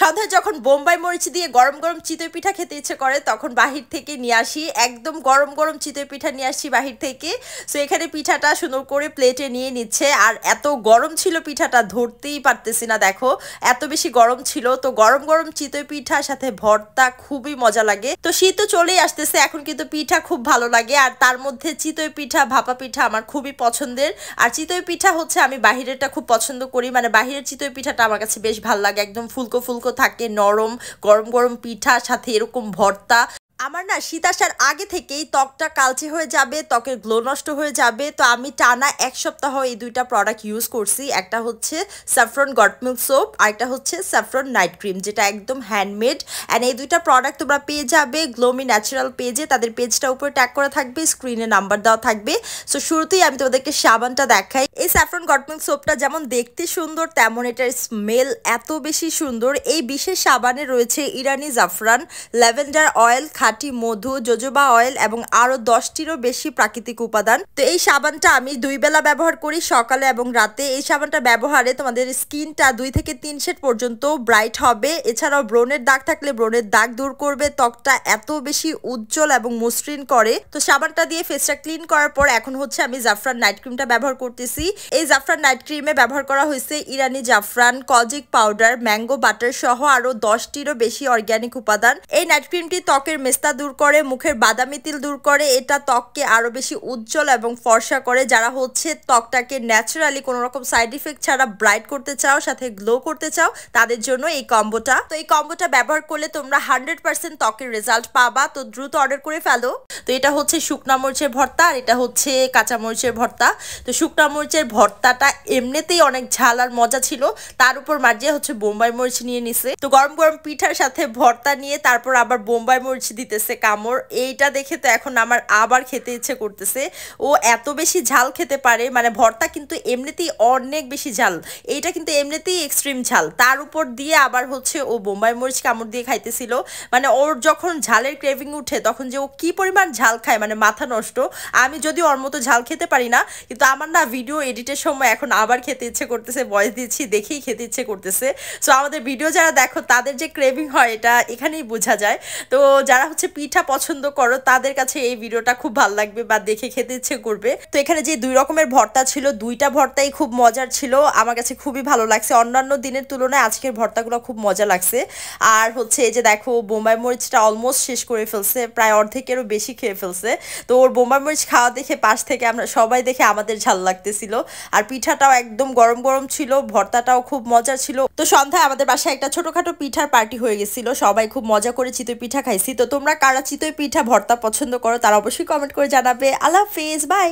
সন্ধ্যায় যখন বোম্বাই মরিচ দিয়ে গরম গরম চিতই পিঠা খেতে ইচ্ছে করে তখন বাহির থেকে নিয়ে আসি, একদম গরম গরম চিতই পিঠা নিয়ে আসছি বাহির থেকে। সো এখানে পিঠাটা সুন্দর করে প্লেটে নিয়ে নিচ্ছে, আর এত গরম ছিল পিঠাটা ধরতেই পারতেছি না, দেখো এত বেশি গরম ছিল। তো গরম গরম চিতই পিঠার সাথে ভর্তা খুবই মজা লাগে। তো শীত চলেই আসতেছে, এখন কিন্তু পিঠা খুব ভালো লাগে, আর তার মধ্যে চিতই পিঠা ভাপা পিঠা আমার খুবই পছন্দের। আর চিতই পিঠা হচ্ছে আমি বাহিরেরটা খুব পছন্দ করি, মানে বাহিরের চিতই পিঠাটা আমার কাছে বেশ ভালো লাগে, একদম ফুলকো ফুলকো থাকে, নরম, গরম গরম পিঠার সাথে এরকম ভর্তা। আমার না শীত আসার আগে থেকেই ত্বকটা কালচে হয়ে যাবে, ত্বকের গ্লো নষ্ট হয়ে যাবে। তো আমি টানা 1 সপ্তাহ এই দুইটা প্রোডাক্ট ইউজ করছি। একটা হচ্ছে স্যাফরন গট মিল্ক সোপ, আর একটা হচ্ছে স্যাফরন নাইট ক্রিম, যেটা একদম হ্যান্ডমেড। অ্যান্ড এই দুইটা প্রোডাক্ট তোমরা পেয়ে যাবে গ্লোমি ন্যাচারাল পেজে, তাদের পেজটা উপরে ট্যাগ করা থাকবে, স্ক্রিনে নাম্বার দেওয়া থাকবে। সো শুরুতেই আমি তোমাদেরকে সাবানটা দেখাই। এই স্যাফরন গট মিল্ক সোপটা যেমন দেখতে সুন্দর, তেমন এটার স্মেল এত বেশি সুন্দর। এই বিশেষ সাবানে রয়েছে ইরানি জাফরান, ল্যাভেন্ডার অয়েল, খাঁটি মধু, জোজোবা অয়েল এবং আরো 10টিরও বেশি প্রাকৃতিক উপাদান। তো এই সাবানটা আমি 2 বেলা ব্যবহার করি, সকালে এবং রাতে। এই সাবানটা ব্যবহারে তোমাদের স্কিনটা 2 থেকে 3 শেড পর্যন্ত ব্রাইট হবে। এছাড়াও ব্রণের দাগ থাকলে ব্রণের দাগ দূর করবে, ত্বকটা এত বেশি উজ্জ্বল এবং মসৃণ করে। তো সাবানটা দিয়ে ফেসটা ক্লিন করার পর এখন হচ্ছে আমি জাফরান নাইট ক্রিমটা ব্যবহার করতেছি। এই জাফরান নাইট ক্রিমে ব্যবহার করা হয়েছে ইরানি জাফরান, কজিক পাউডার, ম্যাঙ্গো বাটার সহ আরো 10টিরও বেশি অর্গ্যানিক উপাদান। এই নাইট ক্রিমটি ত্বকের মেস্তা দূর করে, মুখের বাদামি তিল দূর করে, এটা ত্বককে আরো বেশি উজ্জ্বল এবং ফর্সা করে। যারা হচ্ছে ত্বকটাকে ন্যাচারালি কোনো রকম সাইড ইফেক্ট ছাড়া ব্রাইট করতে চাও, সাথে গ্লো করতে চাও, তাদের জন্য এই কম্বোটা। তো এই কম্বোটা ব্যবহার করলে তোমরা 100% ত্বকের রেজাল্ট পাবা। তো দ্রুত অর্ডার করে ফেলো। তো এটা হচ্ছে শুকনা মরিচের ভর্তা, আর এটা হচ্ছে কাঁচা মরিচের ভর্তা। তো শুকনা মরিচের ভর্তাটা এমনিতেই অনেক ঝাল আর মজা ছিল, তার উপর মার্জিয়া হচ্ছে বোম্বাই মরিচ নিয়ে নিছে। তো গরম গরম পিঠার সাথে ভর্তা নিয়ে তারপর আবার বোম্বাই মরিচ দিতেছে কামড়। এইটা দেখে তো এখন আমার আবার খেতে ইচ্ছে করতেছে। ও এত বেশি ঝাল খেতে পারে, মানে ভর্তা কিন্তু এমনিতেই অনেক বেশি ঝাল, এইটা কিন্তু এমনিতেই এক্সট্রিম ঝাল, তার উপর দিয়ে আবার হচ্ছে ও বোম্বাই মরিচ কামড় দিয়ে খাইতেছিল। মানে ওর যখন ঝালের ক্রেভিং উঠে তখন যে ও কি পরিমাণ ঝাল খায়, মানে মাথা নষ্ট। আমি যদি ওর মতো ঝাল খেতে পারি না, কিন্তু আমার না ভিডিও এডিটের সময় এখন আবার খেতে ইচ্ছে করতেছে, ভয়েস দিচ্ছি দেখেই খেতে ইচ্ছে করতেছে। সো আমাদের ভিডিও যারা দেখো তাদের যে ক্রেভিং হয় এটা এখানেই বোঝা যায়। তো যারা হচ্ছে পিঠা পছন্দ করো তাদের কাছে এই ভিডিওটা খুব ভালো লাগবে বা দেখে খেতে ইচ্ছে করবে। তো এখানে যে 2 রকমের ভর্তা ছিল, 2টা ভর্তাই খুব মজার ছিল, আমার কাছে খুবই ভালো লাগছে। অন্যান্য দিনের তুলনায় আজকের ভর্তাগুলো খুব মজা লাগছে। আর হচ্ছে এই যে দেখো বোম্বাই মরিচটা অলমোস্ট শেষ করে ফেলছে, প্রায় অর্ধেকেরও বেশি খেয়ে ফেলছে। তো ওর বোম্বাই মরিচ খাওয়া দেখে পাশ থেকে আমরা সবাই দেখে আমাদের ঝাল লাগতেছিল। আর পিঠাটাও একদম গরম গরম ছিল, ভর্তাটাও খুব মজার ছিল। তো সন্ধ্যায় আমাদের বাসায় একটা ছোটখাটো পিঠার পার্টি হয়ে গেছিল, সবাই খুব মজা করে চিতই পিঠা খাইছি। তো তোমরা কারা চিতই পিঠা ভর্তা পছন্দ করো তারা অবশ্যই কমেন্ট করে জানাবে। আল্লাহ হাফেজ, বাই।